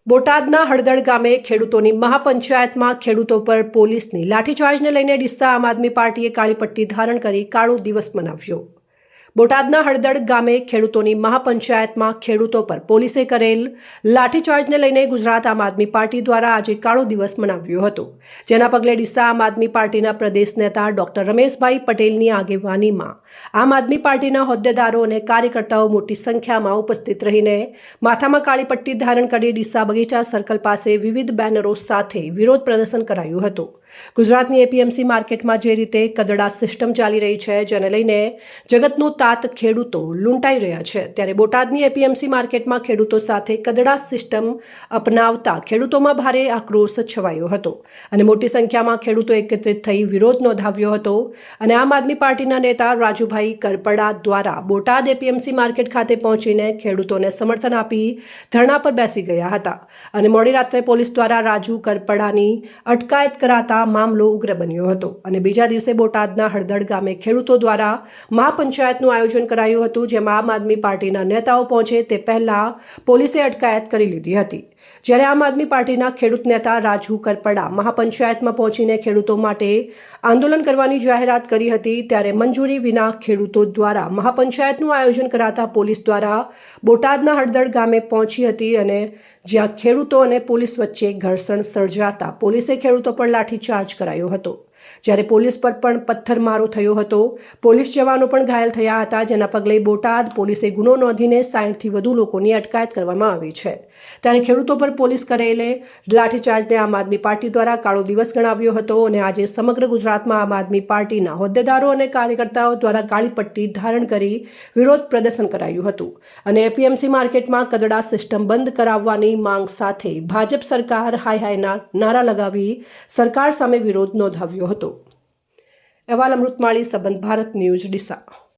બોટાદના હળદળ ગામે ખેડૂતોની મહાપંચાયતમાં ખેડૂતો પર પોલીસની લાઠીચાર્જને લઈને ડીસા આમ આદમી પાર્ટીએ કાળી પટ્ટી ધારણ કરી કાળો દિવસ મનાવ્યો। બોટાદના હળદળ ગામે ખેડૂતોની મહાપંચાયતમાં ખેડૂતો પર પોલીસે કરેલ લાઠીચાર્જને લઈને ગુજરાત આમ આદમી પાર્ટી દ્વારા આજે કાળો દિવસ મનાવ્યો હતો, જેના પગલે ડીસા આમ આદમી પાર્ટીના પ્રદેશ નેતા ડોક્ટર રમેશભાઈ પટેલની આગેવાનીમાં આમ આદમી પાર્ટીના હોદ્દેદારો અને કાર્યકર્તાઓ મોટી સંખ્યામાં ઉપસ્થિત રહીને માથામાં કાળી પટ્ટી ધારણ કરી ડીસા બગીચા સર્કલ પાસે વિવિધ બેનરો સાથે વિરોધ પ્રદર્શન કરાયું હતું। ગુજરાતની એપીએમસી માર્કેટમાં જે રીતે કદડા સિસ્ટમ ચાલી રહી છે, જેને લઈને જગતનો તાત ખેડૂતો લૂંટાઈ રહ્યા છે, ત્યારે બોટાદની એપીએમસી માર્કેટમાં ખેડૂતો સાથે કદડા સિસ્ટમ અપનાવતા ખેડૂતોમાં ભારે આક્રોશ છવાયો હતો અને મોટી સંખ્યામાં ખેડૂતો એકત્રિત થઈ વિરોધ નોંધાવ્યો હતો। અને આમ આદમી પાર્ટીના નેતા રાજુભાઈ કરપડા દ્વારા બોટાદ એપીએમસી માર્કેટ ખાતે પહોંચીને ખેડૂતોને સમર્થન આપી ધરણા પર બેસી ગયા હતા અને મોડી રાત્રે પોલીસ દ્વારા રાજુ કરપડાની અટકાયત કરાતા મામલો ઉગ્ર બન્યો હતો અને બીજા દિવસે બોટાદના હળદળ ગામે ખેડૂતો દ્વારા મહાપંચાયતનું આયોજન કરાયું હતું, જેમાં આમ આદમી પાર્ટીના નેતાઓ પહોંચે તે પહેલા પોલીસે અટકાયત કરી લીધી હતી। જ્યારે આમ આદમી પાર્ટીના ખેડૂત નેતા રાજુ કરપડા મહાપંચાયતમાં પહોંચીને ખેડૂતો માટે આંદોલન કરવાની જાહેરાત કરી હતી, ત્યારે મંજૂરી વિના ખેડૂતો દ્વારા મહાપંચાયતનું આયોજન કરાતા પોલીસ દ્વારા બોટાદના હળદળ ગામે પહોંચી હતી અને જ્યાં ખેડૂતો અને પોલીસ વચ્ચે ઘર્ષણ સર્જાતા પોલીસે ખેડૂતો પર લાઠીચાર્જ કરાયો હતો, જ્યારે પોલીસ પર પણ પથ્થરમારો થયો હતો। પોલીસ જવાનો પણ ઘાયલ થયા હતા, જેના પગલે બોટાદ પોલીસે ગુનો નોંધીને 60થી વધુ લોકોની અટકાયત કરવામાં આવી છે। ત્યારે ખેડૂતો પર પોલીસ કરેલે લાઠીચાર્જને આમ આદમી પાર્ટી દ્વારા કાળો દિવસ ગણાવ્યો હતો અને આજે સમગ્ર ગુજરાતમાં આમ આદમી પાર્ટીના હોદ્દેદારો અને કાર્યકર્તાઓ દ્વારા કાળી પટ્ટી ધારણ કરી વિરોધ પ્રદર્શન કરાયું હતું અને એપીએમસી માર્કેટમાં કદડા સિસ્ટમ બંધ કરાવવાની માંગ સાથે ભાજપ સરકાર હાય હાયના નારા લગાવી સરકાર સામે વિરોધ નોંધાવ્યો હતો। અહેવાલ અમૃતમાળી, સંબંધ ભારત ન્યૂઝ, ડીસા।